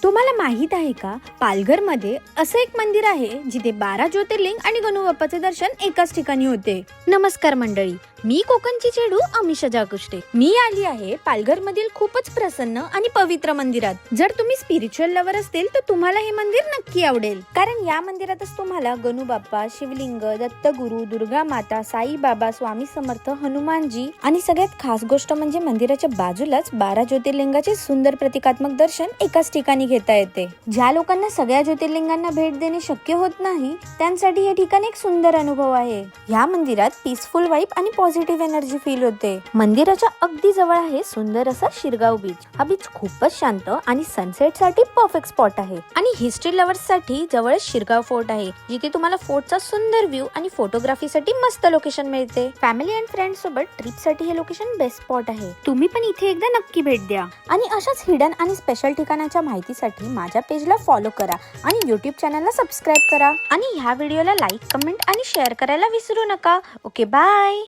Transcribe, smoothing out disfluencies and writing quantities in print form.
तुम्हाला माहित आहे का, पालघरमध्ये असं एक मंदिर आहे जिथे 12 ज्योतिर्लिंग आणि गणूबाप्पाचे दर्शन एकाच ठिकाणी होते. नमस्कार मंडळी, मी कोकणची चेडू अमिषा जाकुष्टे. मी आली आहे पालघर मधील खूपच प्रसन्न आणि पवित्र मंदिरात. जर तुम्ही स्पिरिच्युअल लवर असतील तर तुम्हाला हे मंदिर नक्की आवडेल, कारण या मंदिरातच तुम्हाला गणूबाप्पा, शिवलिंग, दत्तगुरु, दुर्गा माता, साई बाबा, स्वामी समर्थ, हनुमानजी आणि सगळ्यात खास गोष्ट म्हणजे मंदिराच्या बाजूलाच 12 ज्योतिर्लिंगाचे सुंदर प्रतिकात्मक दर्शन एकाच ठिकाणी घेता येते. ज्या लोकांना सगळ्या ज्योतिर्लिंगांना भेट देणे शक्य होत नाही त्यांसाठी हे ठिकाण एक सुंदर अनुभव आहे. या मंदिरात पीसफुल वाइब आणि पॉझिटिव्ह एनर्जी फील होते. मंदिराच्या अगदी जवळ आहे सुंदर असा शिरगाव बीच. हा बीच खूपच शांत आणि सनसेट साठी परफेक्ट स्पॉट आहे. आणि हिस्ट्री लव्हर्स साठी जवळच शिरगाव फोर्ट आहे, जिथे तुम्हाला फोर्टचा सुंदर व्ह्यू आणि फोटोग्राफी साठी मस्त लोकेशन मिळते. फॅमिली अँड फ्रेंड्स सोबत ट्रिप साठी हे लोकेशन बेस्ट स्पॉट आहे. तुम्ही पण इथे एकदा नक्की भेट द्या. आणि अशाच हिडन आणि स्पेशल ठिकाणाच्या माहितीसाठी माझ्या पेजला फॉलो करा आणि YouTube चॅनलला सबस्क्राईब करा. आणि ह्या व्हिडिओला लाईक, कमेंट आणि शेअर करायला विसरू नका. Okay, bye.